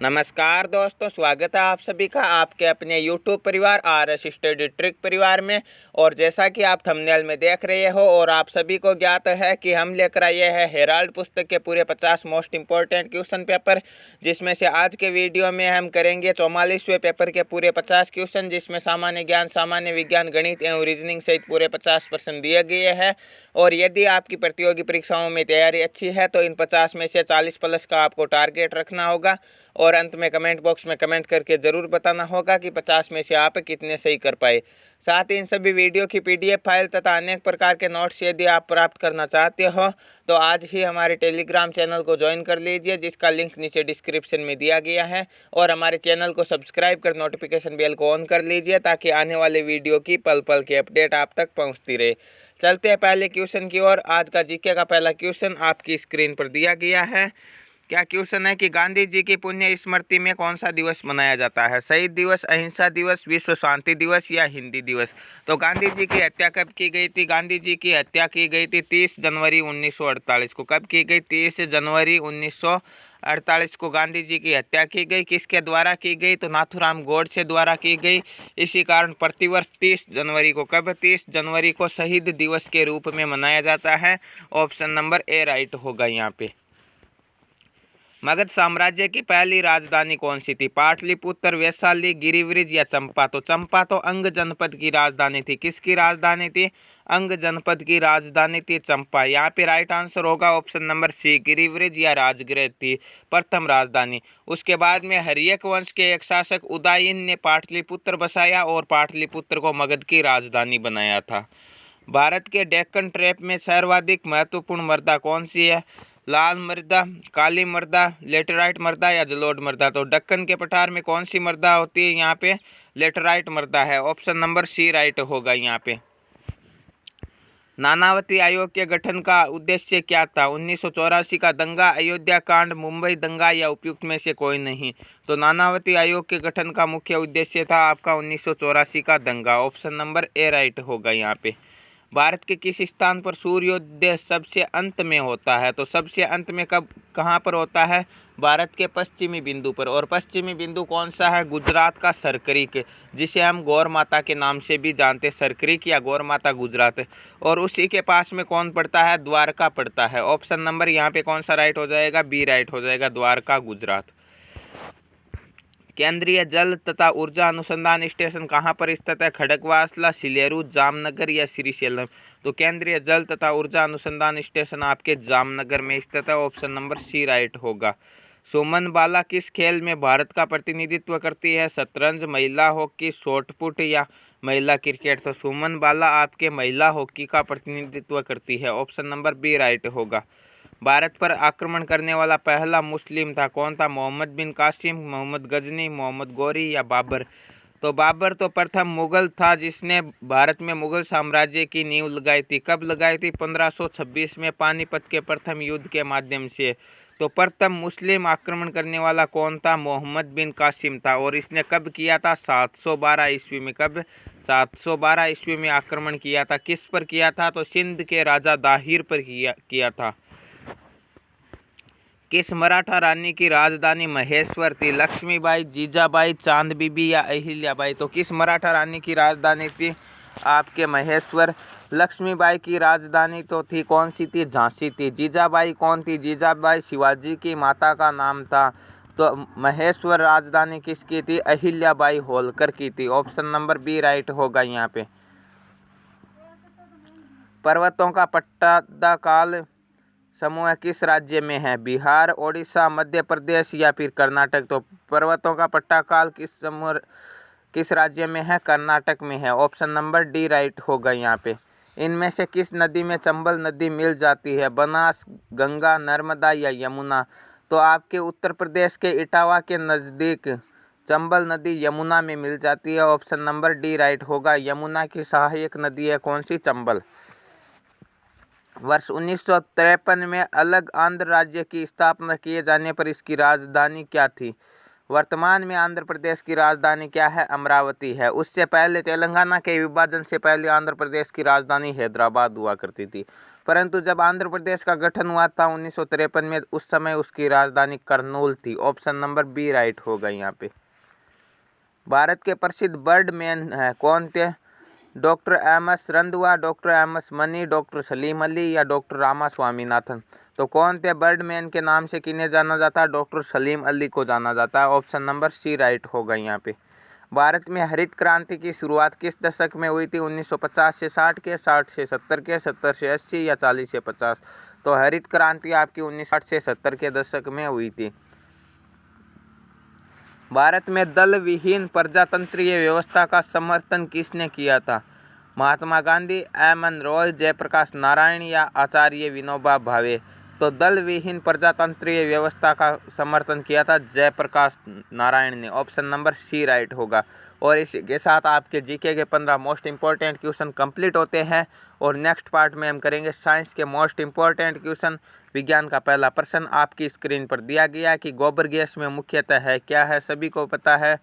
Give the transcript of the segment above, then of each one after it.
नमस्कार दोस्तों, स्वागत है आप सभी का आपके अपने YouTube परिवार RS स्टडी ट्रिक परिवार में। और जैसा कि आप थंबनेल में देख रहे हो और आप सभी को ज्ञात है कि हम लेकर आए हैं हेराल्ड पुस्तक के पूरे 50 मोस्ट इम्पोर्टेंट क्वेश्चन पेपर, जिसमें से आज के वीडियो में हम करेंगे 44वें पेपर के पूरे 50 क्वेश्चन, जिसमें सामान्य ज्ञान, सामान्य विज्ञान, गणित एवं रीजनिंग सहित पूरे 50% दिए गए हैं। और यदि आपकी प्रतियोगी परीक्षाओं में तैयारी अच्छी है तो इन 50 में से 40+ का आपको टारगेट रखना होगा। और अंत में कमेंट बॉक्स में कमेंट करके ज़रूर बताना होगा कि 50 में से आप कितने सही कर पाए। साथ ही इन सभी वीडियो की PDF फाइल तथा अनेक प्रकार के नोट्स यदि आप प्राप्त करना चाहते हो तो आज ही हमारे टेलीग्राम चैनल को ज्वाइन कर लीजिए, जिसका लिंक नीचे डिस्क्रिप्शन में दिया गया है। और हमारे चैनल को सब्सक्राइब कर नोटिफिकेशन बेल को ऑन कर लीजिए ताकि आने वाले वीडियो की पल पल की अपडेट आप तक पहुँचती रहे। चलते हैं पहले क्वेश्चन की ओर। आज का जीके का पहला क्वेश्चन आपकी स्क्रीन पर दिया गया है। क्या क्वेश्चन है कि गांधी जी की पुण्य स्मृति में कौन सा दिवस मनाया जाता है? शहीद दिवस, अहिंसा दिवस, विश्व शांति दिवस या हिंदी दिवस? तो गांधी जी की हत्या कब की गई थी? गांधी जी की हत्या की गई थी 30 जनवरी 1948 को। कब की गई? 30 जनवरी 1948 को गांधी जी की हत्या की गई। किसके द्वारा की गई? तो नाथूराम गोडसे द्वारा की गई। इसी कारण प्रतिवर्ष 30 जनवरी को, कब? 30 जनवरी को शहीद दिवस के रूप में मनाया जाता है। ऑप्शन नंबर ए राइट होगा यहाँ पे। मगध साम्राज्य की पहली राजधानी कौन सी थी? पाटलिपुत्र, वैशाली, गिरिवृज या चंपा? तो चंपा तो अंग जनपद की राजधानी थी। किसकी राजधानी थी? अंग जनपद की राजधानी थी चंपा। यहाँ पे राइट आंसर होगा ऑप्शन नंबर सी, गिरिवृज या राजगृह थी प्रथम राजधानी। उसके बाद में हर्यक वंश के एक शासक उदयन ने पाटलिपुत्र बसाया और पाटलिपुत्र को मगध की राजधानी बनाया था। भारत के डेक्कन ट्रैप में सर्वाधिक महत्वपूर्ण मृदा कौन सी है? लाल मृदा, काली मृदा, लेटेराइट मृदा या जलोढ़ मृदा? तो दक्कन के पठार में कौन सी मृदा होती है? यहाँ पे लेटेराइट मृदा है। ऑप्शन नंबर सी राइट होगा यहाँ पे। नानावती आयोग के गठन का उद्देश्य क्या था? 1984 का दंगा, अयोध्या कांड, मुंबई दंगा या उपयुक्त में से कोई नहीं? तो नानावती आयोग के गठन का मुख्य उद्देश्य था आपका 1984 का दंगा। ऑप्शन नंबर ए राइट होगा यहाँ पे। भारत के किस स्थान पर सूर्योदय सबसे अंत में होता है? तो सबसे अंत में कब, कहाँ पर होता है? भारत के पश्चिमी बिंदु पर। और पश्चिमी बिंदु कौन सा है? गुजरात का सरक्रीक, जिसे हम गौर माता के नाम से भी जानते हैं, सरक्रीक या गौर माता गुजरात। और उसी के पास में कौन पड़ता है? द्वारका पड़ता है। ऑप्शन नंबर यहाँ पे कौन सा राइट हो जाएगा? बी राइट हो जाएगा, द्वारका गुजरात। केंद्रीय जल तथा ऊर्जा अनुसंधान स्टेशन कहाँ पर स्थित है? खड़गवासला, सिलेरू, जामनगर या श्रीशैलम? तो केंद्रीय जल तथा ऊर्जा अनुसंधान स्टेशन आपके जामनगर में स्थित है। ऑप्शन नंबर सी राइट होगा। सुमन बाला किस खेल में भारत का प्रतिनिधित्व करती है? शतरंज, महिला हॉकी, शॉटपुट या महिला क्रिकेट? तो सुमन बाला आपके महिला हॉकी का प्रतिनिधित्व करती है। ऑप्शन नंबर बी राइट होगा। भारत पर आक्रमण करने वाला पहला मुस्लिम था, कौन था? मोहम्मद बिन कासिम, मोहम्मद गजनी, मोहम्मद गौरी या बाबर? तो बाबर तो प्रथम मुगल था जिसने भारत में मुगल साम्राज्य की नींव लगाई थी। कब लगाई थी? 1526 में पानीपत के प्रथम युद्ध के माध्यम से। तो प्रथम मुस्लिम आक्रमण करने वाला कौन था? मोहम्मद बिन कासिम था। और इसने कब किया था? 712 ईस्वी में। कब? 712 ईस्वी में आक्रमण किया था। किस पर किया था? तो सिंध के राजा दाहिर पर किया था। किस मराठा रानी की राजधानी महेश्वर थी? लक्ष्मीबाई, जीजाबाई, चांद बीबी या अहिल्याबाई? तो किस मराठा रानी की राजधानी थी? आपके महेश्वर। लक्ष्मीबाई की राजधानी तो थी, कौन सी थी? झांसी थी। जीजाबाई कौन थी? जीजाबाई शिवाजी की माता का नाम था। तो महेश्वर राजधानी किसकी थी? अहिल्याबाई होलकर की थी। ऑप्शन नंबर बी राइट होगा यहाँ पे। पर्वतों का पट्टादा काल समूह किस राज्य में है? बिहार, ओडिशा, मध्य प्रदेश या फिर कर्नाटक? तो पर्वतों का पट्टाकाल किस राज्य में है? कर्नाटक में है। ऑप्शन नंबर डी राइट होगा यहाँ पे। इनमें से किस नदी में चंबल नदी मिल जाती है? बनास, गंगा, नर्मदा या यमुना? तो आपके उत्तर प्रदेश के इटावा के नज़दीक चंबल नदी यमुना में मिल जाती है। ऑप्शन नंबर डी राइट होगा। यमुना की सहायक नदी है कौन सी? चंबल। वर्ष 1953 में अलग आंध्र राज्य की स्थापना किए जाने पर इसकी राजधानी क्या थी? वर्तमान में आंध्र प्रदेश की राजधानी क्या है? अमरावती है। उससे पहले तेलंगाना के विभाजन से पहले आंध्र प्रदेश की राजधानी हैदराबाद हुआ करती थी। परंतु जब आंध्र प्रदेश का गठन हुआ था 1953 में, उस समय उसकी राजधानी कर्नूल थी। ऑप्शन नंबर बी राइट होगा यहाँ पे। भारत के प्रसिद्ध बर्डमैन है कौन थे? Doctor M S Randhawa, doctor M S Mani, doctor Salim Ali या डॉक्टर रामा स्वामीनाथन। तो कौन थे बर्डमैन के नाम से किन्हें जाना जाता है? डॉक्टर सलीम अली को जाना जाता है। ऑप्शन नंबर सी राइट होगा यहाँ पे। भारत में हरित क्रांति की शुरुआत किस दशक में हुई थी? 1950 से 60 के, 60 से 70 के, 70 से 80 या 40 से 50। तो हरित क्रांति आपकी 1960 से 70 के दशक में हुई थी। भारत में दल विहीन प्रजातंत्रीय व्यवस्था का समर्थन किसने किया था? महात्मा गांधी, एम एन रॉय, जयप्रकाश नारायण या आचार्य विनोबा भावे। तो दल विहीन प्रजातंत्रीय व्यवस्था का समर्थन किया था जयप्रकाश नारायण ने। ऑप्शन नंबर सी राइट होगा। और इसी के साथ आपके जीके के 15 मोस्ट इंपॉर्टेंट क्वेश्चन कंप्लीट होते हैं। और नेक्स्ट पार्ट में हम करेंगे साइंस के मोस्ट इंपॉर्टेंट क्वेश्चन। विज्ञान का पहला प्रश्न आपकी स्क्रीन पर दिया गया कि गोबर गैस में मुख्यतः है क्या है? सभी को पता है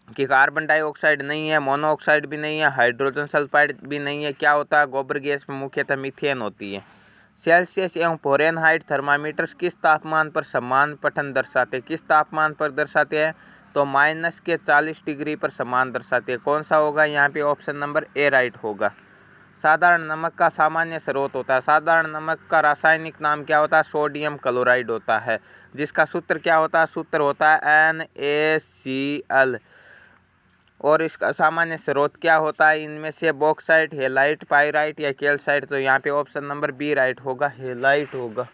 कि कार्बन डाइऑक्साइड नहीं है, मोनोऑक्साइड भी नहीं है, हाइड्रोजन सल्फाइड भी नहीं है। क्या होता है? गोबर गैस में मुख्यतः मीथेन होती है। सेल्सियस एवं फ़ारेनहाइट थर्मामीटर्स किस तापमान पर समान पठन दर्शाते? किस तापमान पर दर्शाते हैं? तो माइनस के 40 डिग्री पर समान दर्शाते हैं। कौन सा होगा यहाँ पे? ऑप्शन नंबर ए राइट होगा। साधारण नमक का सामान्य स्रोत होता है। साधारण नमक का रासायनिक नाम क्या होता है? सोडियम क्लोराइड होता है, जिसका सूत्र क्या होता है? सूत्र होता है NaCl। और इसका सामान्य स्रोत क्या होता है? इनमें से बॉक्साइट, हेलाइट, पाइराइट या कैल्साइट। तो यहाँ पे ऑप्शन नंबर बी राइट होगा, हेलाइट होगा।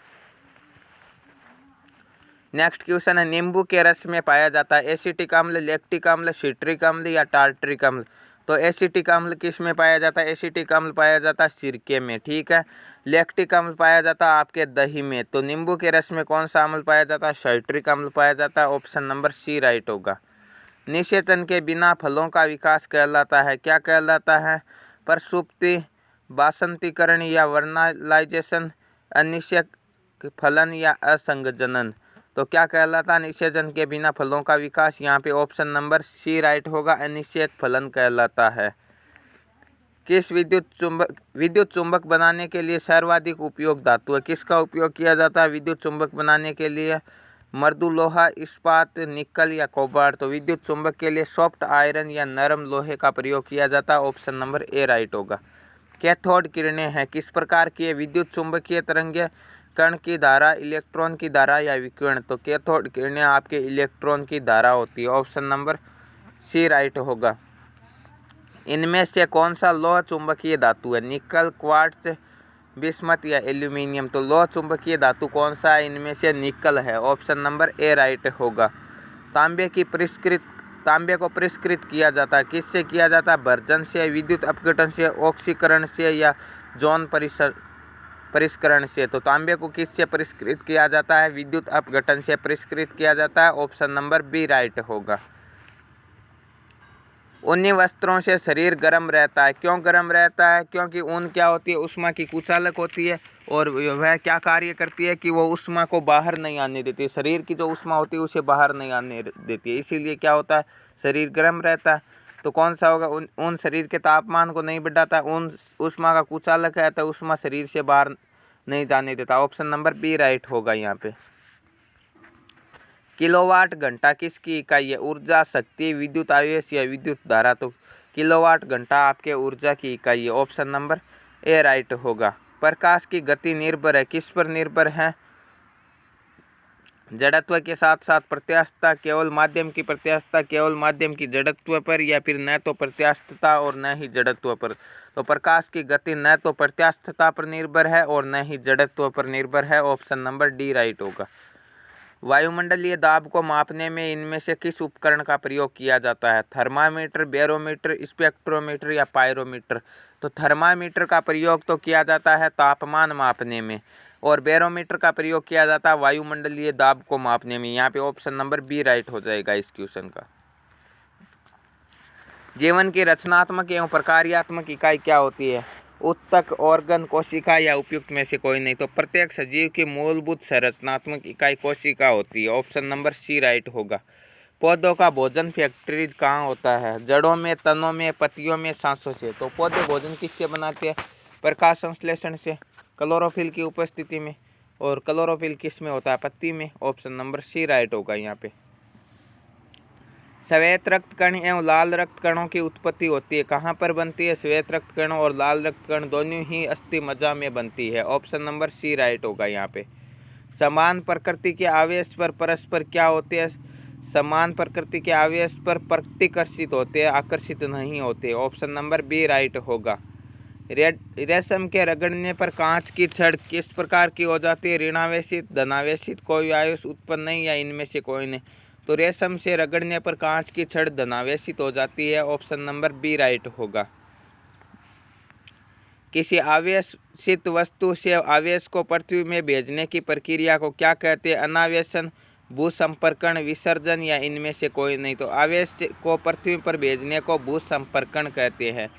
नेक्स्ट क्वेश्चन है, नींबू के रस में पाया जाता है एसिटिक अम्ल, लैक्टिक अम्ल, सिट्रिक अम्ल या टार्टरिक अम्ल। तो एसिटिक अम्ल किस में पाया जाता है? एसिटिक अम्ल पाया जाता है सिरके में, ठीक है। लैक्टिक अम्ल पाया जाता है आपके दही में। तो नींबू के रस में कौन सा अम्ल पाया जाता है? साइट्रिक अम्ल पाया जाता है। ऑप्शन नंबर सी राइट होगा। निषेचन के बिना फलों का विकास कहलाता है क्या कहलाता है? प्रसुप्ति, बासंतीकरण या वर्नालाइजेशन, अनिषेक फलन या असंगजनन। तो क्या कहलाता है निषेचन के बिना फलों का विकास? यहाँ पे ऑप्शन नंबर सी राइट होगा, अनिषेक फलन कहलाता है। किस विद्युत चुंबक बनाने के लिए सर्वाधिक उपयोग धातु है? किसका उपयोग किया जाता है विद्युत चुंबक बनाने के लिए? मृदु लोहा, इस्पात, निकल या कोबाल्ट। तो विद्युत चुंबक के लिए सॉफ्ट आयरन या नरम लोहे का प्रयोग किया जाता है। ऑप्शन नंबर ए राइट होगा। कैथोड किरणें हैं किस प्रकार की है? विद्युत चुंबकीय तरंगें, कण की धारा, इलेक्ट्रॉन की धारा या विकिरण। तो कैथोड किरणें आपके इलेक्ट्रॉन की धारा होती है। ऑप्शन नंबर सी राइट होगा। इनमें से कौन सा लौह चुंबकीय धातु है? निकल, क्वार्ट्ज, बिस्मथ या एल्यूमिनियम। तो लौह चुंबकीय धातु कौन सा है? इनमें से निकल है। ऑप्शन नंबर ए राइट होगा। तांबे को परिष्कृत किया जाता है किससे किया जाता है? भर्जन से, विद्युत अपघटन से, ऑक्सीकरण से या जौन परिष्करण से। तो तांबे को किससे परिष्कृत किया जाता है? विद्युत अपघटन से परिष्कृत किया जाता है। ऑप्शन नंबर बी राइट होगा। ऊनी वस्त्रों से शरीर गर्म रहता है। क्यों गर्म रहता है? क्योंकि ऊन क्या होती है? ऊष्मा की कुचालक होती है और वह क्या कार्य करती है कि वो ऊष्मा को बाहर नहीं आने देती है। शरीर की जो ऊष्मा होती है उसे बाहर नहीं आने देती है, इसीलिए क्या होता है? शरीर गर्म रहता है। तो कौन सा होगा? ऊन शरीर के तापमान को नहीं बढ़ाता, ऊन ऊष्मा का कुचालक है, तो ऊष्मा शरीर से बाहर नहीं जाने देता। ऑप्शन नंबर बी राइट होगा यहाँ पे। किलोवाट घंटा किसकी इकाई है? ऊर्जा, शक्ति, विद्युत आवेश या विद्युत धारा। तो किलोवाट घंटा आपके ऊर्जा की इकाई है। ऑप्शन नंबर ए राइट होगा। प्रकाश की गति निर्भर है किस पर निर्भर है? जड़त्व के साथ साथ प्रत्यास्थता, केवल माध्यम की प्रत्यास्थता, केवल माध्यम की जड़त्व पर, या फिर न तो प्रत्यास्थता और न ही जड़त्व पर। तो प्रकाश की गति न तो प्रत्यास्थता पर निर्भर है और न ही जड़त्व पर निर्भर है। ऑप्शन नंबर डी राइट होगा। वायुमंडलीय दाब को मापने में इनमें से किस उपकरण का प्रयोग किया जाता है? थर्मामीटर, बैरोमीटर, स्पेक्ट्रोमीटर या पायरोमीटर। तो थर्मामीटर का प्रयोग तो किया जाता है तापमान मापने में, और बैरोमीटर का प्रयोग किया जाता है वायुमंडलीय दाब को मापने में। यहाँ पे ऑप्शन नंबर बी राइट हो जाएगा इस क्वेश्चन का। जीवन की रचनात्मक एवं प्रकार्यात्मक इकाई क्या होती है? उत्तक, ऑर्गन, कोशिका या उपयुक्त में से कोई नहीं। तो प्रत्येक सजीव की मूलभूत संरचनात्मक इकाई कोशिका होती है। ऑप्शन नंबर सी राइट होगा। पौधों का भोजन फैक्ट्रीज कहाँ होता है? जड़ों में, तनों में, पत्तियों में, सांसों से। तो पौधे भोजन किससे बनाते हैं? प्रकाश संश्लेषण से, क्लोरोफिल की उपस्थिति में। और क्लोरोफिल किस में होता है? पत्ती में। ऑप्शन नंबर सी राइट होगा यहाँ पे। श्वेत रक्त कण एवं लाल रक्त कणों की उत्पत्ति होती है, कहाँ पर बनती है? श्वेत रक्त कण और लाल रक्त कण दोनों ही अस्थि मज्जा में बनती है। ऑप्शन नंबर सी राइट होगा यहाँ पे। समान प्रकृति के आवेश पर परस्पर क्या होते हैं? समान प्रकृति के आवेश पर प्रतिकर्षित होते हैं, आकर्षित नहीं होते। ऑप्शन नंबर बी राइट होगा। रेशम के रगड़ने पर कांच की छड़ किस प्रकार की हो जाती है? ऋणावेशित, धनावेशित, कोई आवेश उत्पन्न नहीं या इनमें से कोई नहीं। तो रेशम से रगड़ने पर कांच की छड़ धनावेशित हो जाती है। ऑप्शन नंबर बी राइट होगा। किसी आवेशित वस्तु से आवेश को पृथ्वी में भेजने की प्रक्रिया को क्या कहते हैं? अनावेशन, भूसंपर्कण, विसर्जन या इनमें से कोई नहीं। तो आवेश को पृथ्वी पर भेजने को भूसंपर्कण कहते हैं।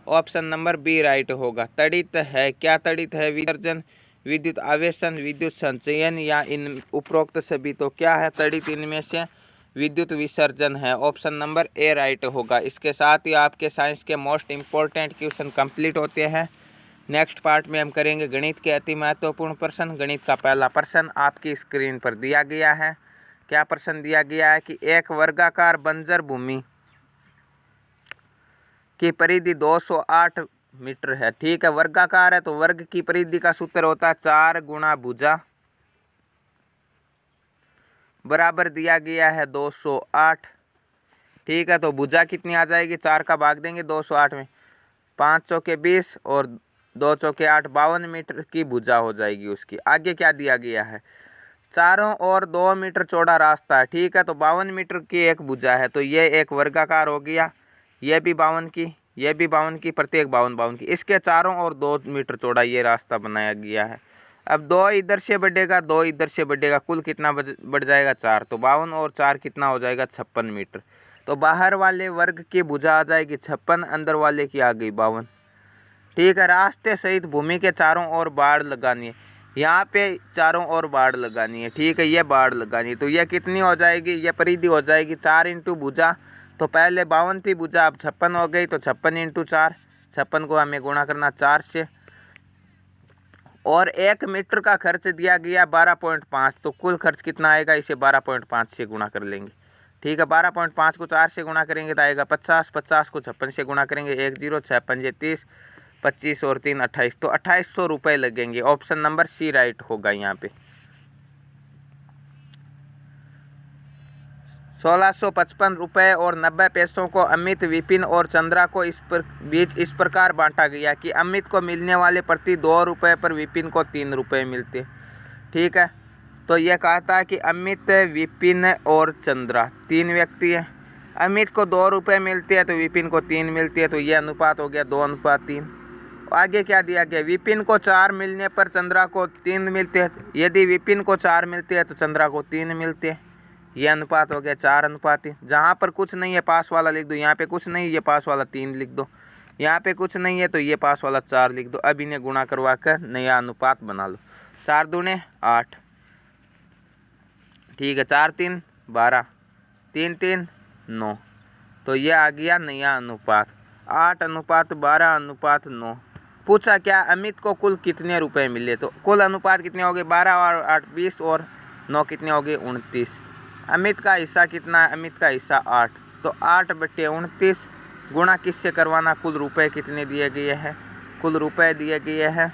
ऑप्शन नंबर बी राइट होगा। तड़ित है, क्या तड़ित है? विसर्जन, विद्युत आवेशन, विद्युत संचयन या इन उपरोक्त सभी। तो क्या है तड़ित? इनमें से विद्युत विसर्जन है। ऑप्शन नंबर ए राइट होगा। इसके साथ ही आपके साइंस के मोस्ट इम्पोर्टेंट क्वेश्चन कंप्लीट होते हैं। नेक्स्ट पार्ट में हम करेंगे गणित के अति महत्वपूर्ण प्रश्न। गणित का पहला प्रश्न आपकी स्क्रीन पर दिया गया है। क्या प्रश्न दिया गया है कि एक वर्गाकार बंजर भूमि की परिधि 208 मीटर है। ठीक है, वर्गाकार है तो वर्ग की परिधि का सूत्र होता है 4 गुणा भुजा बराबर दिया गया है 208। ठीक है, तो भुजा कितनी आ जाएगी? 4 का भाग देंगे 208 में, 5 चौके 20 और 2 चौके 8, 52 मीटर की भुजा हो जाएगी उसकी। आगे क्या दिया गया है? चारों ओर 2 मीटर चौड़ा रास्ता है। ठीक है, तो 52 मीटर की एक भुजा है, तो ये एक वर्गाकार हो गया। ये भी 52 की, ये भी 52 की, प्रत्येक 52 की। इसके चारों ओर 2 मीटर चौड़ा ये रास्ता बनाया गया है। अब 2 इधर से बढ़ेगा, 2 इधर से बढ़ेगा, कुल कितना बढ़ जाएगा? 4। तो 52 और 4 कितना हो जाएगा? 56 मीटर। तो बाहर वाले वर्ग की भुजा आ जाएगी 56, अंदर वाले की आ गई 52। ठीक है, रास्ते सहित भूमि के चारों ओर बाड़ लगानी है। यहाँ पे चारों ओर बाड़ लगानी है। ठीक है, ये बाड़ लगानी है, तो ये कितनी हो जाएगी? ये परिधि हो जाएगी 4 इंटू भुजा। तो पहले 52 थी भुजा, अब 56 हो गई, तो 56 इंटू 4, 56 को हमें गुणा करना 4 से। और 1 मीटर का खर्च दिया गया 12.5, तो कुल खर्च कितना आएगा? इसे 12.5 से गुणा कर लेंगे। ठीक है, 12.5 को 4 से गुणा करेंगे तो आएगा 50, 50 को 56 से गुणा करेंगे 10, 6 पंजे 30, 25 और 3 28, तो 2800 रुपये लगेंगे। ऑप्शन नंबर सी राइट होगा यहाँ पे। 1655 रुपये और 90 पैसों को अमित, विपिन और चंद्रा को बीच इस प्रकार बांटा गया कि अमित को मिलने वाले प्रति 2 रुपये पर विपिन को 3 रुपये मिलते। ठीक है, तो यह कहा था कि अमित, विपिन और चंद्रा 3 व्यक्ति हैं। अमित को 2 रुपये मिलते हैं तो विपिन को 3 मिलती है, तो यह अनुपात हो गया 2:3। आगे क्या दिया गया? विपिन को 4 मिलने पर चंद्रा को 3 मिलते हैं। यदि विपिन को 4 मिलते हैं तो चंद्रा को 3 मिलते हैं। यह अनुपात हो गया 4:3। जहाँ पर कुछ नहीं है पास वाला लिख दो, यहाँ पे कुछ नहीं, ये पास वाला 3 लिख दो, यहाँ पे कुछ नहीं है तो ये पास वाला 4 लिख दो। अब इन्हें गुणा करवा कर नया अनुपात बना लो। 4 दूने 8। ठीक है, 4 3 12, 3 3 9, तो ये आ गया नया अनुपात 8:12:9। पूछा क्या अमित को कुल कितने रुपए मिले? तो कुल अनुपात कितने हो गए? 12 और 8 20 और 9 कितने हो गए? 29। अमित का हिस्सा कितना है? अमित का हिस्सा 8, तो 8/29 गुणा किससे करवाना? कुल रुपए कितने दिए गए हैं? कुल रुपए दिए गए हैं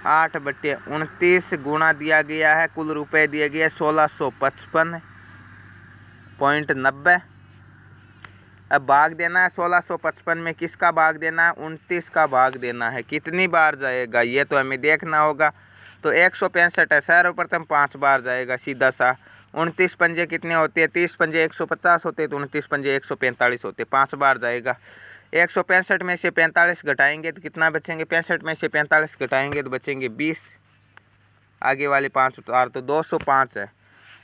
8/29 गुणा दिया गया है, कुल रुपए दिए गए 1655.90। अब भाग देना है 1655 में, किसका भाग देना है? 29 का भाग देना है। कितनी बार जाएगा ये तो हमें देखना होगा। तो 165 है, सर्वप्रथम 5 बार जाएगा सीधा सा। 29 पंजे कितने होते हैं? 30 पंजे 150 होते हैं, तो 29 पंजे 145 होते हैं, 5 बार जाएगा। 165 में से 45 घटाएंगे तो कितना बचेंगे? 65 में से 45 घटाएंगे तो बचेंगे 20। आगे वाले 5 उतार तो 205 है।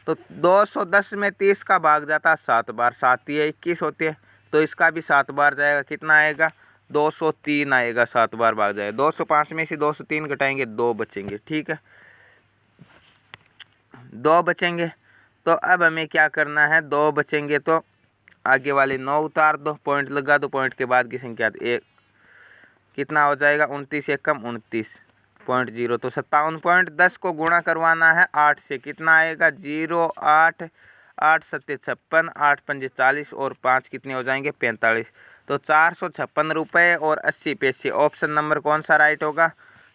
तो 210 में 30 का भाग जाता है 7 बार, 7 ही 21 होते हैं, तो इसका भी 7 बार जाएगा। कितना आएगा? 203 आएगा, 7 बार भाग जाएगा। 205 में से 203 घटाएंगे 2 बचेंगे। ठीक है, 2 बचेंगे। तो अब हमें क्या करना है? 2 बचेंगे तो आगे वाले 9 उतार दो, पॉइंट लगा दो, पॉइंट के बाद की संख्या 1 कितना हो जाएगा 29 एकम 29.0। तो 57.10 को गुणा करवाना है 8 से, कितना आएगा 0 8 8 सत्ते 56 8 पंजे 40 और 5 कितने हो जाएंगे 45। तो 456 रुपये और 80 पैसे। ऑप्शन नंबर कौन सा राइट होगा?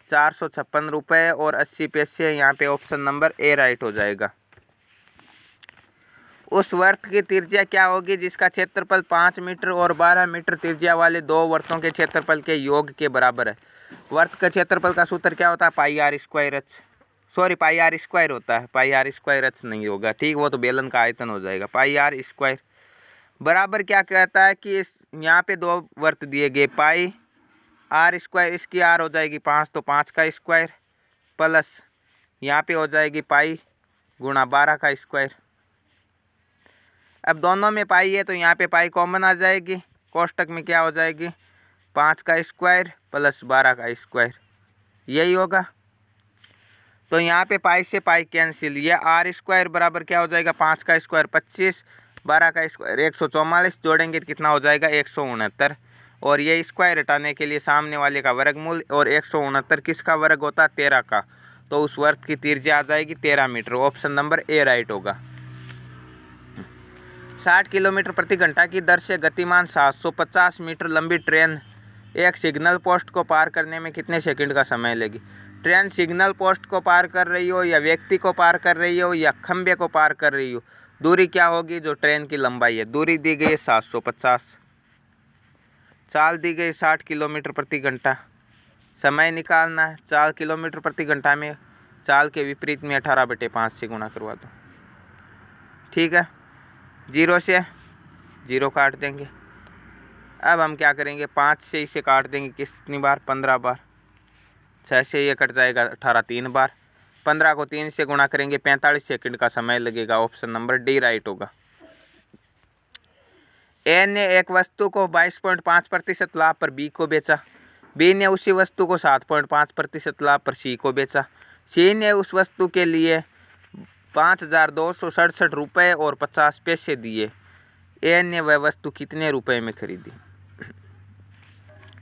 456 रुपये और 80 पैसे। यहाँ पे ऑप्शन नंबर ए राइट हो जाएगा। उस वर्त की त्रिज्या क्या होगी जिसका क्षेत्रफल 5 मीटर और 12 मीटर त्रिज्या वाले दो वर्तों के क्षेत्रफल के योग के बराबर है। वर्त का क्षेत्रफल का सूत्र क्या होता है? Pi R square H, sorry pi R square होता है, पाई आर स्क्वायर एच नहीं होगा, ठीक, वो तो बेलन का आयतन हो जाएगा। पाई आर स्क्वायर बराबर क्या कहता है कि यहाँ पे दो वर्त दिए गए, पाई आर स्क्वायर, इसकी आर हो जाएगी 5 तो 5 का स्क्वायर प्लस यहाँ पे हो जाएगी पाई गुणा 12 का स्क्वायर। अब दोनों में पाई है तो यहाँ पे पाई कॉमन आ जाएगी, कोष्टक में क्या हो जाएगी 5 का स्क्वायर प्लस 12 का स्क्वायर, यही होगा। तो यहाँ पे पाई से पाई कैंसिल, ये आर स्क्वायर बराबर क्या हो जाएगा 5 का स्क्वायर 25, 12 का स्क्वायर 144, जोड़ेंगे तो कितना हो जाएगा 169। और ये स्क्वायर हटाने के लिए सामने वाले का वर्गमूल, और 169 किसका वर्ग होता है 13 का। तो उस वर्त की त्रिज्या आ जाएगी 13 metre. Option number A right होगा। 60 किलोमीटर प्रति घंटा की दर से गतिमान 750 मीटर लंबी ट्रेन एक सिग्नल पोस्ट को पार करने में कितने सेकंड का समय लेगी? ट्रेन सिग्नल पोस्ट को पार कर रही हो या व्यक्ति को पार कर रही हो या खंबे को पार कर रही हो, दूरी क्या होगी जो ट्रेन की लंबाई है? दूरी दी गई 750, चाल दी गई 60 किलोमीटर प्रति घंटा, समय निकालना है। 4 किलोमीटर प्रति घंटा में चाल के विपरीत में 18/5 से गुणा करवा दो, ठीक है। 0 से 0 काट देंगे। अब हम क्या करेंगे 5 से इसे काट देंगे कितनी बार 15 बार, 6 से ये कट जाएगा 18 3 बार, 15 को 3 से गुणा करेंगे 45 सेकंड का समय लगेगा। ऑप्शन नंबर डी राइट होगा। ए ने एक वस्तु को 22.5% लाभ पर बी को बेचा, बी ने उसी वस्तु को 7.5% लाभ पर सी को बेचा, सी ने उस वस्तु के लिए 5,267 रुपये और 50 पैसे दिए, ए ने वह वस्तु कितने रुपए में खरीदी?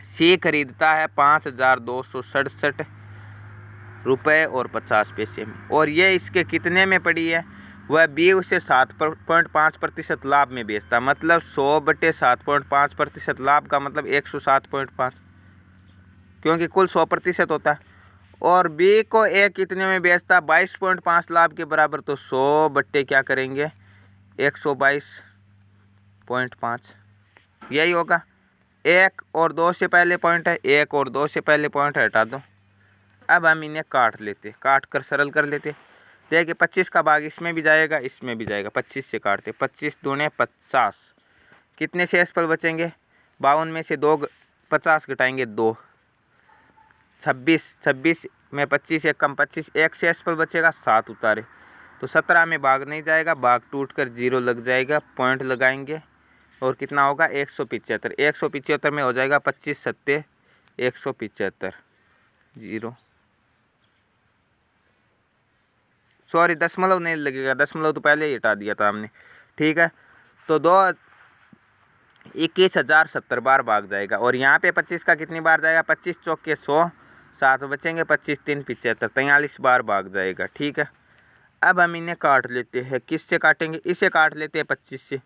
सी खरीदता है 5,267 रुपये और 50 पैसे में, और ये इसके कितने में पड़ी है? वह बी उसे 7.5% लाभ में बेचता, मतलब 100/7.5% लाभ का मतलब 107.5, क्योंकि कुल 100% होता है। और बी को ए कितने में बेचता? 22.5 लाभ के बराबर, तो 100 बट्टे क्या करेंगे 122.5, यही होगा। 1 और 2 से पहले पॉइंट है, 1 और 2 से पहले पॉइंट हटा दो। अब हम इन्हें काट लेते, काट कर सरल कर लेते। देखिए 25 का भाग इसमें भी जाएगा इसमें भी जाएगा, 25 से काटते, 25 दूने 50, कितने शेषफल बचेंगे? 52 में से 2 50 घटाएंगे 2, 26, 26 में 25 एक कम 25, एक शेषफल बचेगा 7 उतारे, तो 17 में भाग नहीं जाएगा, भाग टूट कर 0 लग जाएगा, पॉइंट लगाएंगे और कितना होगा 175। 175 में हो जाएगा 25 सत्ते 175, 0, सॉरी दशमलव नहीं लगेगा, दशमलव तो पहले ही हटा दिया था हमने, ठीक है। तो 21,070 बार भाग जाएगा, और यहाँ पे 25 का कितनी बार जाएगा? 25 चौके 100, 7 बचेंगे, 25 3 75, 43 बार भाग जाएगा, ठीक है। अब हम इन्हें काट लेते हैं, किससे काटेंगे? इसे काट लेते हैं 25 से,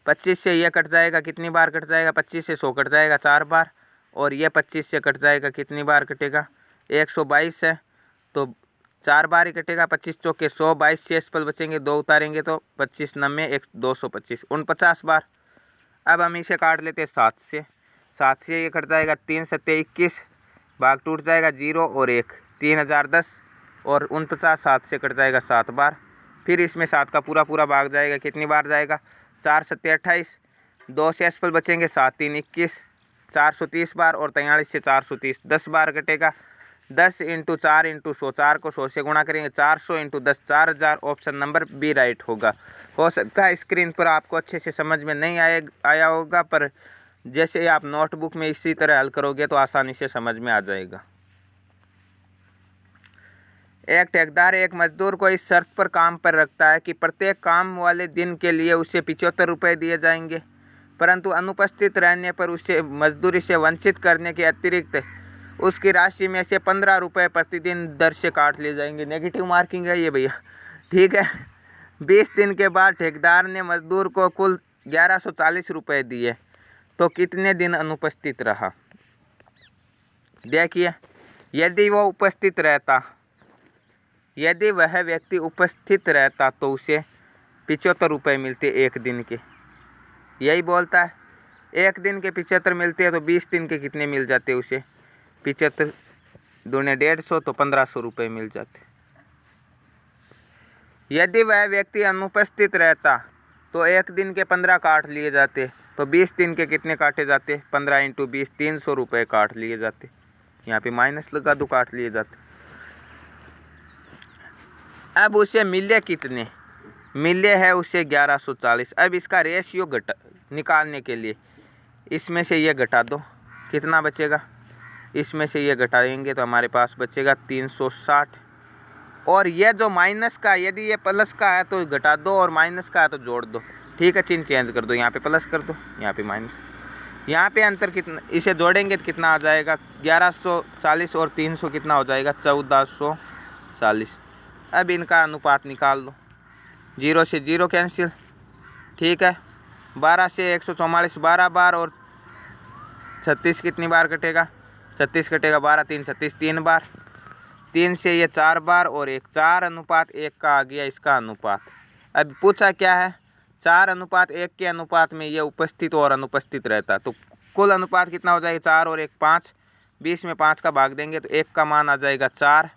25 से ये कट जाएगा, कितनी बार कट जाएगा? 25 से 100 कट जाएगा 4 बार, और ये 25 से कट जाएगा, कितनी बार कटेगा? 122 है तो 4 बार ही कटेगा, 25 चौके 100, 22 शेषफल बचेंगे, 2 उतारेंगे तो 25 9 225, 49 बार। अब हम इसे काट लेते हैं 7 से, 7 से ये कट जाएगा, 3 सत्ते 21, भाग टूट जाएगा 0 और 1, 3010, और 49 7 से कट जाएगा 7 बार, फिर इसमें 7 का पूरा भाग जाएगा, कितनी बार जाएगा? 4 सत्ते 28, 2 शेषफल बचेंगे, 7 3 21, 430 बार, और 43 से 430 10 बार कटेगा। 10 × 4 × 100, 4 को 100 से गुणा करेंगे, 400 × 10 4000, ऑप्शन नंबर बी राइट होगा। हो सकता है स्क्रीन पर आपको अच्छे से समझ में नहीं आया होगा, पर जैसे आप नोटबुक में इसी तरह हल करोगे तो आसानी से समझ में आ जाएगा। एक ठेकेदार एक मजदूर को इस शर्त पर काम पर रखता है कि प्रत्येक काम वाले दिन के लिए उसे 75 रुपये दिए जाएंगे। परंतु अनुपस्थित रहने पर उसे मजदूरी से वंचित करने के अतिरिक्त उसकी राशि में से 15 रुपये प्रतिदिन दर से काट लिए जाएंगे। नेगेटिव मार्किंग है ये भैया, ठीक है। 20 दिन के बाद ठेकेदार ने मजदूर को कुल 1140 रुपये दिए तो कितने दिन अनुपस्थित रहा? देखिए, यदि वो उपस्थित रहता, यदि वह व्यक्ति उपस्थित रहता तो उसे 75 रुपये मिलते एक दिन के। यही बोलता है, एक दिन के 75 मिलते हैं तो 20 दिन के कितने मिल जाते उसे? 75 दूने 150 तो 1500 रुपये मिल जाते। यदि वह व्यक्ति अनुपस्थित रहता तो एक दिन के 15 काट लिए जाते, तो 20 दिन के कितने काटे जाते? 15 × 20 300 रुपये काट लिए जाते। यहाँ पे माइनस लगा दो, काट लिए जाते। अब उसे मिले कितने? मिले है उसे 1140। अब इसका रेशियो निकालने के लिए इसमें से ये घटा दो, कितना बचेगा? इसमें से ये घटाएंगे तो हमारे पास बचेगा 360। और ये जो माइनस का, यदि ये प्लस का है तो घटा दो और माइनस का है तो जोड़ दो, ठीक है। चिन्ह चेंज कर दो, यहाँ पे प्लस कर दो, यहाँ पे माइनस। यहाँ पे अंतर कितना, इसे जोड़ेंगे तो कितना आ जाएगा? 1140 और 300 कितना हो जाएगा? 1440। अब इनका अनुपात निकाल लो, 0 से 0 कैंसिल, ठीक है। 12 से 144 12 बार और 36 कितनी बार कटेगा? 36 कटेगा, 12 3 36 3 बार, 3 से ये 4 बार और 1 4:1 का आ गया इसका अनुपात। अब पूछा क्या है? 4:1 के अनुपात में ये उपस्थित और अनुपस्थित रहता, तो कुल अनुपात कितना हो जाएगा? 4 और 1 5, 20 में 5 का भाग देंगे तो 1 का मान आ जाएगा 4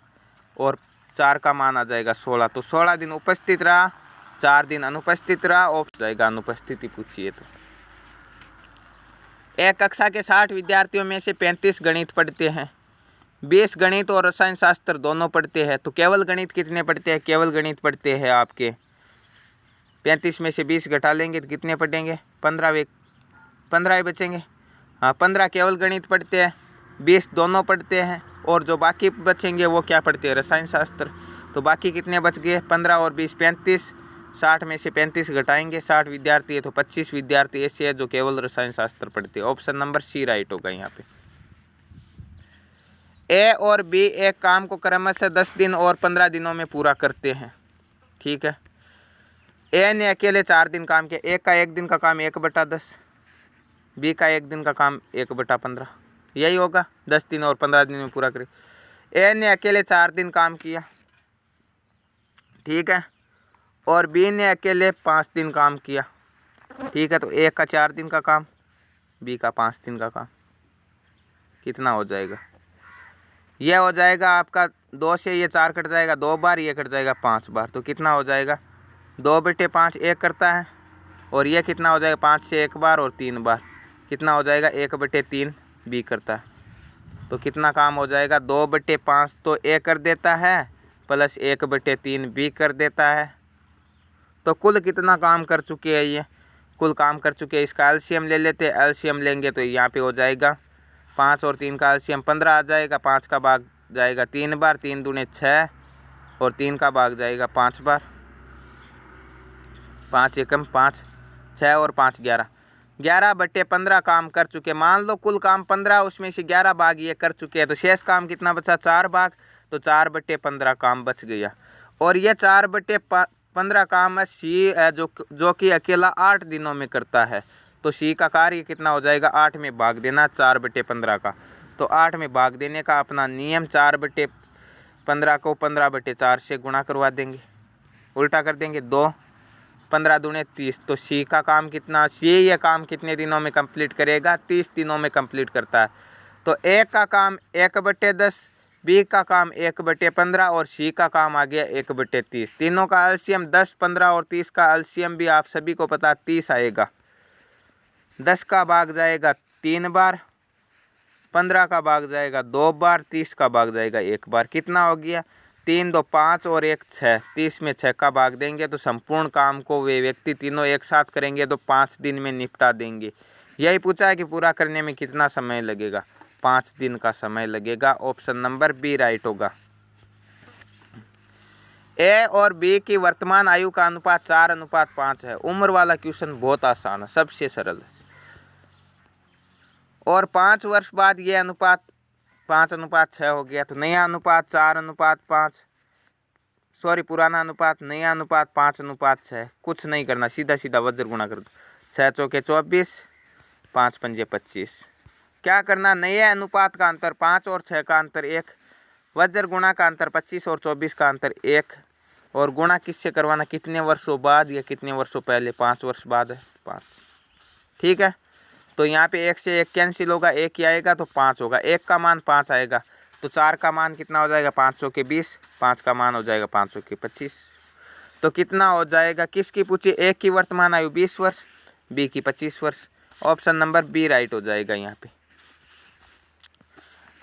और 4 का मान आ जाएगा 16। तो 16 दिन उपस्थित रहा, 4 दिन अनुपस्थित रहा, और जाएगा अनुपस्थिति पूछिए तो। एक कक्षा के 60 विद्यार्थियों में से 35 गणित पढ़ते हैं, 20 गणित और रसायन शास्त्र दोनों पढ़ते हैं, तो केवल गणित कितने पढ़ते हैं? केवल गणित पढ़ते हैं आपके 35 में से 20 घटा लेंगे तो कितने पढ़ेंगे? 15 ही बचेंगे। हाँ, 15 केवल गणित पढ़ते हैं, 20 दोनों पढ़ते हैं, और जो बाकी बचेंगे वो क्या पढ़ते हैं? रसायन शास्त्र। तो बाकी कितने बच गए? 15 और 20 35। 60 में से 35 घटाएंगे, 60 विद्यार्थी है तो 25 विद्यार्थी ऐसे है जो केवल रसायन शास्त्र पढ़ते हैं। ऑप्शन नंबर सी राइट होगा यहाँ पे। ए और बी एक काम को क्रमशः 10 दिन और 15 दिनों में पूरा करते हैं, ठीक है। ए ने अकेले 4 दिन काम किया, ए का 1 दिन का काम 1/10, बी का 1 दिन का काम 1/15, यही होगा। 10 दिन और 15 दिन में पूरा करे। ए ने अकेले 4 दिन काम किया, ठीक है, और बी ने अकेले 5 दिन काम किया, ठीक है। तो ए का 4 दिन का काम, बी का 5 दिन का काम, कितना हो जाएगा? यह हो जाएगा आपका 2 से ये 4 कट जाएगा 2 बार, ये कट जाएगा 5 बार, तो कितना हो जाएगा? 2/5 1 करता है, और ये कितना हो जाएगा? 5 से 1 बार और 3 बार, कितना हो जाएगा? 1/3 बी करता है, तो कितना काम हो जाएगा? 2/5 तो ए कर देता है, प्लस 1/3 बी कर देता है। तो कुल कितना काम कर चुके हैं ये? कुल काम कर चुके हैं। इसका एलसीएम ले लेते हैं, एलसीएम लेंगे तो यहाँ पे हो जाएगा 5 और 3 का एलसीएम 15 आ जाएगा। 5 का भाग जाएगा 3 बार, 3 दूने 6 और 3 का भाग जाएगा 5 बार, 5 एकम 5, 6 और 5 11, 11/15 काम कर चुके। मान लो कुल काम 15, उसमें से 11 भाग ये कर चुके हैं, तो शेष काम कितना बचा? 4 भाग, तो 4/15 काम बच गया। और ये 4/15 काम है सी है जो कि अकेला 8 दिनों में करता है, तो सी का कार्य कितना हो जाएगा? 8 में भाग देना 4/15 का। तो 8 में भाग देने का अपना नियम, 4/15 को 15/4 से गुणा करवा देंगे, उल्टा कर देंगे, 2 15 दूने 30। तो सी का काम कितना? सी ये काम कितने दिनों में कंप्लीट करेगा? 30 दिनों में कंप्लीट करता है। तो ए का काम 1/10, बी का काम 1/15 और सी का काम आ गया 1/30। तीनों का एलसीएम 10, 15 और 30 का एलसीएम भी आप सभी को पता 30 आएगा। 10 का भाग जाएगा 3 बार, 15 का भाग जाएगा 2 बार, 30 का भाग जाएगा 1 बार। कितना हो गया? 3 2 5 और 1 6। 30 में 6 का भाग देंगे तो संपूर्ण काम को वे व्यक्ति तीनों एक साथ करेंगे तो 5 दिन में निपटा देंगे। यही पूछा है कि पूरा करने में कितना समय लगेगा? 5 दिन का समय लगेगा। ऑप्शन नंबर बी राइट होगा। ए और बी की वर्तमान आयु का अनुपात 4:5 है। उम्र वाला क्वेश्चन बहुत आसान है, सबसे सरल है। और 5 वर्ष बाद ये अनुपात 5:6 हो गया। तो नया अनुपात 4:5, सॉरी पुराना अनुपात, नया अनुपात 5:6। कुछ नहीं करना, सीधा सीधा वज्र गुणा कर दो। 6 चौके 24, 5 पंजे 25। क्या करना, नए अनुपात का अंतर 5 और 6 का अंतर 1, वज्र गुणा का अंतर 25 और 24 का अंतर 1, और गुणा किससे करवाना, कितने वर्षों बाद या कितने वर्षों पहले, 5 वर्ष बाद है 5। ठीक है, तो यहाँ पे 1 से 1 कैंसिल होगा, 1 ही आएगा तो 5 होगा। 1 का मान 5 आएगा तो 4 का मान कितना हो जाएगा, 500 के 20, 5 का मान हो जाएगा 500 के 25। तो कितना हो जाएगा, किसकी पूछी, एक की वर्तमान आयु 20 वर्ष, बी की 25 वर्ष। ऑप्शन नंबर बी राइट हो जाएगा यहाँ पे।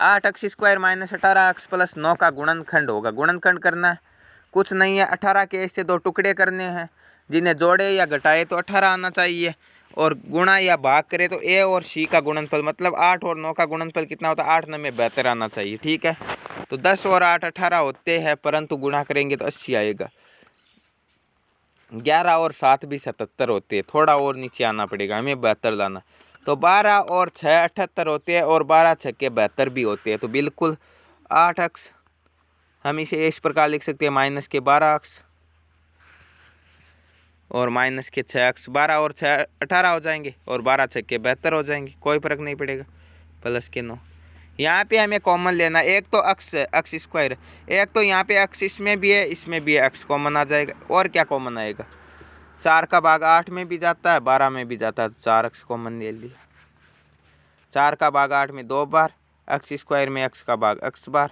8x² - 18x + 9 का गुणनखंड होगा। गुणनखंड करना है, कुछ नहीं है, 18 के ऐसे 2 टुकड़े करने हैं, जिन्हें जोड़े या घटाए तो 18 आना चाहिए, और गुणा या भाग करे तो ए और सी का गुणनफल, मतलब 8 और 9 का गुणनफल कितना होता है, 8 9 में 72 आना चाहिए। ठीक है, तो 10 और 8 18 होते हैं, परंतु गुणा करेंगे तो 80 आएगा। 11 और 7 भी 77 होते हैं, थोड़ा और नीचे आना पड़ेगा, हमें 72 लाना। तो 12 और 6 78 होते हैं, और 12 छक्के 72 भी होते हैं। तो बिल्कुल 8x हम इसे इस प्रकार लिख सकते हैं, -12x और -6x। 12 और 6 18 हो जाएंगे, और 12 छक्के 72 हो जाएंगे, कोई फर्क नहीं पड़ेगा, +9। यहाँ पे हमें कॉमन लेना, एक तो अक्स है, अक्स स्क्वायर, एक तो यहाँ पे अक्स इसमें भी है, इसमें भी है, अक्स कॉमन आ जाएगा। और क्या कॉमन आएगा, 4 का भाग 8 में भी जाता है, 12 में भी जाता है, तो 4x कॉमन ले लिया। 4 का भाग 8 में 2 बार, अक्स स्क्वायर में अक्स का भाग अक्स बार,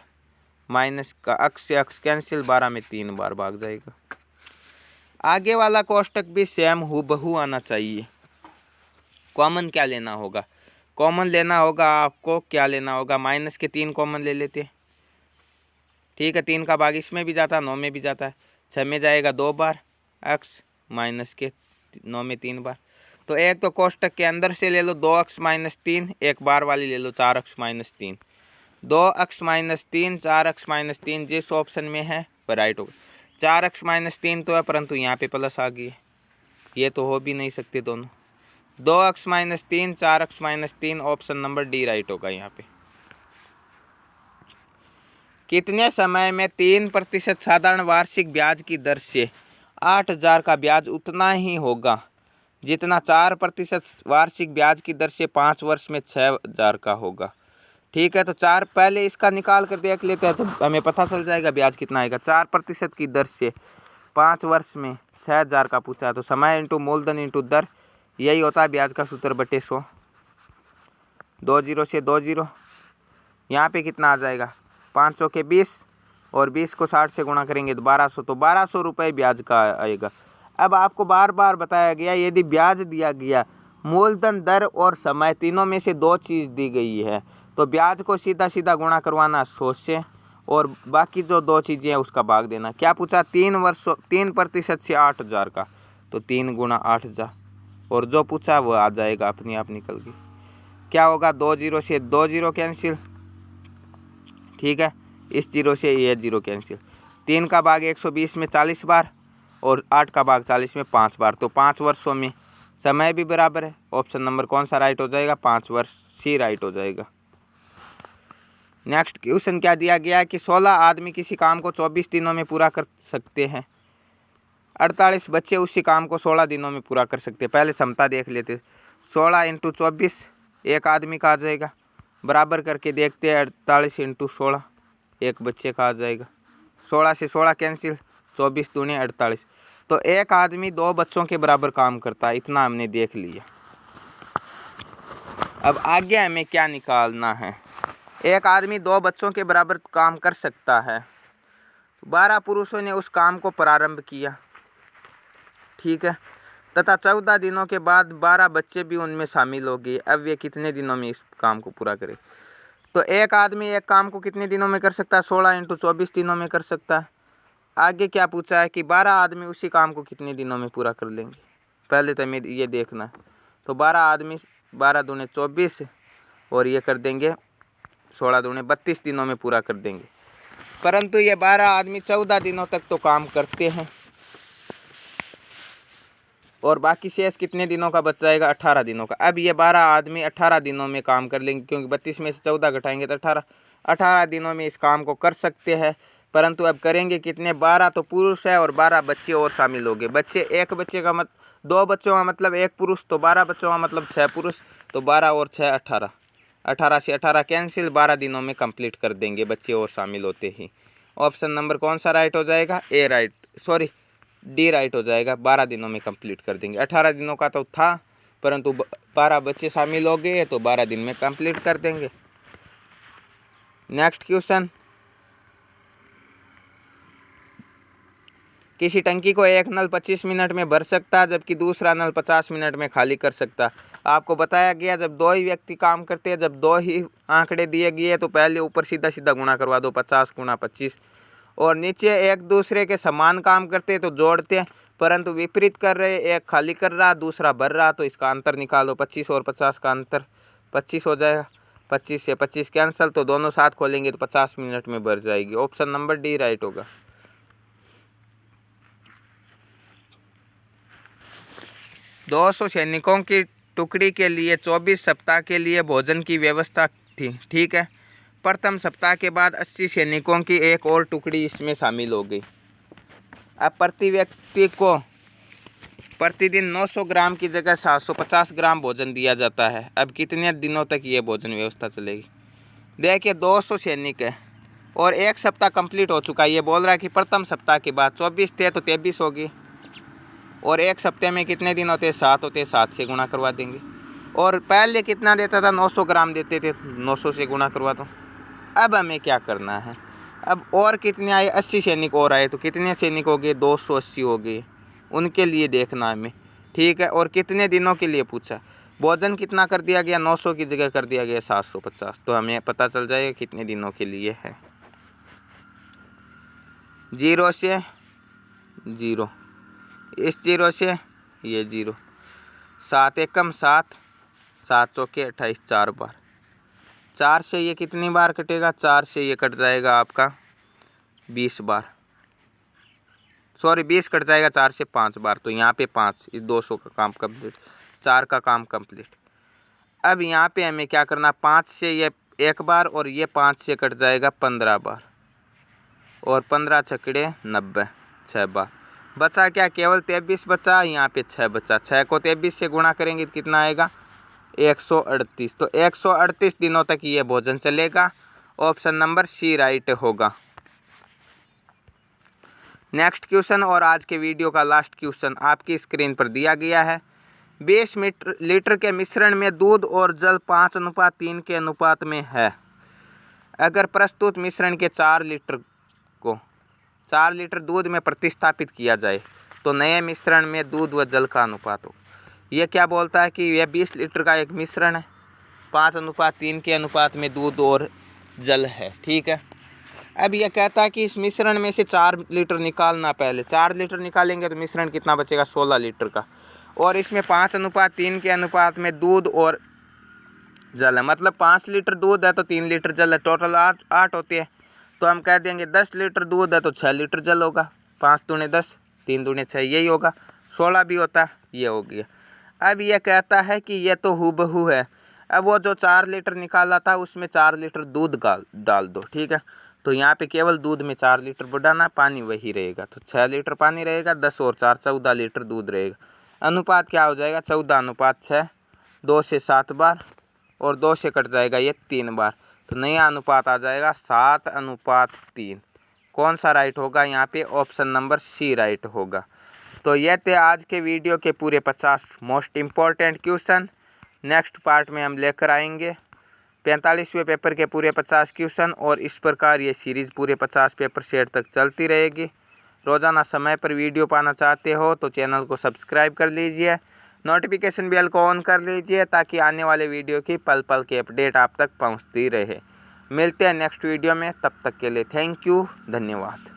माइनस का अक्स से अक्स कैंसिल, 12 में 3 बार भाग जाएगा। आगे वाला कोष्टक भी सेम हूबहू आना चाहिए। कॉमन क्या लेना होगा, कॉमन लेना होगा आपको, क्या लेना होगा, माइनस के 3 कॉमन ले लेते हैं। ठीक है, 3 का भाग इसमें भी जाता है, 9 में भी जाता है, 6 में जाएगा 2 बार x, माइनस के 9 में 3 बार। तो एक तो कोष्टक के अंदर से ले लो 2x - 3, एक बार वाली ले लो 4x - 3, 2x - 3, 4x - 3 जिस ऑप्शन में है वह राइट होगा। 4x - 3 तो है, परंतु यहाँ पे प्लस आ गई, ये तो हो भी नहीं सकते दोनों। 2x - 3, 4x - 3, option number D right होगा यहाँ पे। कितने समय में 3% साधारण वार्षिक ब्याज की दर से 8000 का ब्याज उतना ही होगा जितना 4% वार्षिक ब्याज की दर से 5 वर्ष में 6000 का होगा। ठीक है, तो 4 पहले इसका निकाल कर देख लेते हैं, तो हमें पता चल जाएगा ब्याज कितना आएगा। 4% की दर से 5 वर्ष में 6000 का पूछा, तो समय इंटू मूलधन इंटू दर, यही होता है ब्याज का सूत्र बटे 100। 2 0 से 2 0, यहाँ पे कितना आ जाएगा, 500 के 20, और 20 को 60 से गुणा करेंगे तो 1200, तो 1200 रुपये ब्याज का आएगा। अब आपको बार बार बताया गया, यदि ब्याज दिया गया, मूलधन दर और समय तीनों में से 2 चीज़ दी गई है, तो ब्याज को सीधा सीधा गुणा करवाना 100 से, और बाकी जो 2 चीज़ें हैं उसका भाग देना। क्या पूछा, 3% से 8000 का, तो 3 गुणा 8000, और जो पूछा वो आ जाएगा अपने आप निकल के। क्या होगा, 2 0 से 2 0 कैंसिल, ठीक है, इस 0 से ये 0 कैंसिल। 3 का भाग 120 में 40 बार, और 8 का भाग 40 में 5 बार, तो 5 वर्षों में समय भी बराबर है। ऑप्शन नंबर कौन सा राइट हो जाएगा, 5 वर्ष सी राइट हो जाएगा। नेक्स्ट क्वेश्चन क्या दिया गया है कि 16 आदमी किसी काम को 24 दिनों में पूरा कर सकते हैं, 48 बच्चे उसी काम को 16 दिनों में पूरा कर सकते हैं। पहले क्षमता देख लेते, 16 × 24 एक आदमी का आ जाएगा, बराबर करके देखते हैं, 48 × 16 एक बच्चे का आ जाएगा। 16 से 16 कैंसिल, 24 दूनी 48, तो एक आदमी 2 बच्चों के बराबर काम करता है, इतना हमने देख लिया। अब आगे हमें क्या निकालना है, एक आदमी 2 बच्चों के बराबर काम कर सकता है, 12 पुरुषों ने उस काम को प्रारंभ किया, ठीक है, तथा 14 दिनों के बाद 12 बच्चे भी उनमें शामिल हो गए। अब ये कितने दिनों में इस काम को पूरा करे, तो एक आदमी एक काम को कितने दिनों में कर सकता है, 16 × 24 दिनों में कर सकता है। आगे क्या पूछा है कि 12 आदमी उसी काम को कितने दिनों में पूरा कर लेंगे, पहले तो हमें ये देखना है। तो 12 आदमी 12 दूने 24, और ये कर देंगे 16 दूने 32 दिनों में पूरा कर देंगे, परंतु ये 12 आदमी 14 दिनों तक तो काम करते हैं, और बाकी शेष कितने दिनों का बच जाएगा? 18 दिनों का। अब ये 12 आदमी 18 दिनों में काम कर लेंगे, क्योंकि 32 में से 14 घटाएंगे तो 18 दिनों में इस काम को कर सकते हैं। परंतु अब करेंगे कितने? 12 तो पुरुष है और 12 बच्चे और शामिल हो गए। बच्चे, एक बच्चे का 2 बच्चों का मतलब 1 पुरुष, तो 12 बच्चों का मतलब 6 पुरुष, तो 12 और 6 18। 18 से 18 कैंसिल, 12 दिनों में कंप्लीट कर देंगे बच्चे और शामिल होते ही। ऑप्शन नंबर कौन सा राइट हो जाएगा? ए राइट, सॉरी डी राइट हो जाएगा। 12 दिनों में कंप्लीट कर देंगे। 18 दिनों का तो था, परंतु 12 बच्चे शामिल हो गए तो 12 दिन में कंप्लीट कर देंगे। नेक्स्ट क्वेश्चन, किसी टंकी को एक नल 25 मिनट में भर सकता है, जबकि दूसरा नल 50 मिनट में खाली कर सकता। आपको बताया गया जब 2 ही व्यक्ति काम करते हैं, जब 2 ही आंकड़े दिए गए तो पहले ऊपर सीधा सीधा गुणा करवा दो, 50 गुणा 25, और नीचे एक दूसरे के समान काम करते हैं तो जोड़ते हैं, परंतु विपरीत कर रहे, एक खाली कर रहा दूसरा भर रहा, तो इसका अंतर निकालो। 25 और 50 का अंतर 25 हो जाएगा। 25 से 25 कैंसिल, तो दोनों साथ खोलेंगे तो 50 मिनट में भर जाएगी। ऑप्शन नंबर डी राइट होगा। 200 सैनिकों की टुकड़ी के लिए 24 सप्ताह के लिए भोजन की व्यवस्था थी, ठीक है। प्रथम सप्ताह के बाद 80 सैनिकों की एक और टुकड़ी इसमें शामिल हो गई। अब प्रति व्यक्ति को प्रतिदिन 900 ग्राम की जगह 750 ग्राम भोजन दिया जाता है। अब कितने दिनों तक ये भोजन व्यवस्था चलेगी? देखिए 200 सैनिक है और एक सप्ताह कंप्लीट हो चुका है। ये बोल रहा है कि प्रथम सप्ताह के बाद 24 थे तो 23 होगी, और एक सप्ताह में कितने दिन होते हैं? 7 होते हैं, 7 से गुणा करवा देंगे। और पहले कितना देता था? 900 ग्राम देते थे, 900 से गुणा करवा दो। अब हमें क्या करना है? अब और कितने आए? 80 सैनिक और आए, तो कितने सैनिक हो गए? 280 हो गए। उनके लिए देखना हमें, ठीक है। और कितने दिनों के लिए पूछा? भोजन कितना कर दिया गया? 900 की जगह कर दिया गया 750, तो हमें पता चल जाएगा कितने दिनों के लिए है। 0 से 0, इस 0 से ये 0, 7 एकम 7, 7 चौके 28, 4 बार। 4 से ये कितनी बार कटेगा? 4 से ये कट जाएगा आपका 20 बार, सॉरी 20 कट जाएगा 4 से 5 बार, तो यहाँ पे 5, इस 200 का काम कंप्लीट, 4 का काम कंप्लीट। अब यहाँ पे हमें क्या करना? 5 से ये 1 बार और ये 5 से कट जाएगा 15 बार, और 15 छकड़े 90, 6 बार। बचा क्या? केवल 23 बचा, यहाँ पे 6 बचा। 6 को 23 से गुणा करेंगे तो कितना आएगा? 138। तो 138 दिनों तक ये भोजन चलेगा। ऑप्शन नंबर सी राइट होगा। नेक्स्ट क्वेश्चन और आज के वीडियो का लास्ट क्वेश्चन आपकी स्क्रीन पर दिया गया है। 20 लीटर के मिश्रण में दूध और जल 5:3 के अनुपात में है। अगर प्रस्तुत मिश्रण के 4 लीटर को 4 लीटर दूध में प्रतिस्थापित किया जाए तो नए मिश्रण में दूध व जल का अनुपात हो। ये क्या बोलता है कि यह 20 लीटर का एक मिश्रण है, 5:3 के अनुपात में दूध और जल है, ठीक है। अब यह कहता है कि इस मिश्रण में से 4 लीटर निकालना। पहले 4 लीटर निकालेंगे तो मिश्रण कितना बचेगा? 16 लीटर का, और इसमें 5:3 के अनुपात में दूध और जल है, मतलब 5 लीटर दूध है तो 3 लीटर जल है, टोटल 8 होते हैं। तो हम कह देंगे 10 लीटर दूध है तो 6 लीटर जल होगा। 5 दूने 10, 3 दूने 6, यही होगा। 16 भी होता है, ये हो गया। अब यह कहता है कि यह तो हूबहू है। अब वो जो 4 लीटर निकाला था उसमें 4 लीटर दूध डाल दो, ठीक है। तो यहाँ पे केवल दूध में 4 लीटर बढ़ाना, पानी वही रहेगा, तो 6 लीटर पानी रहेगा, 10 और 4 14 लीटर दूध रहेगा। अनुपात क्या हो जाएगा? 14:6, 2 से 7 बार, और 2 से कट जाएगा ये 3 बार, तो नया अनुपात आ जाएगा 7:3। कौन सा राइट होगा यहाँ पे? ऑप्शन नंबर सी राइट होगा। तो ये थे आज के वीडियो के पूरे 50 most important question. Next part में हम लेकर आएंगे 45वें पेपर के पूरे 50 क्वेश्चन, और इस प्रकार ये सीरीज़ पूरे 50 पेपर सेट तक चलती रहेगी। रोज़ाना समय पर वीडियो पाना चाहते हो तो चैनल को सब्सक्राइब कर लीजिए, नोटिफिकेशन बेल को ऑन कर लीजिए, ताकि आने वाले वीडियो की पल पल की अपडेट आप तक पहुंचती रहे। मिलते हैं नेक्स्ट वीडियो में, तब तक के लिए थैंक यू, धन्यवाद।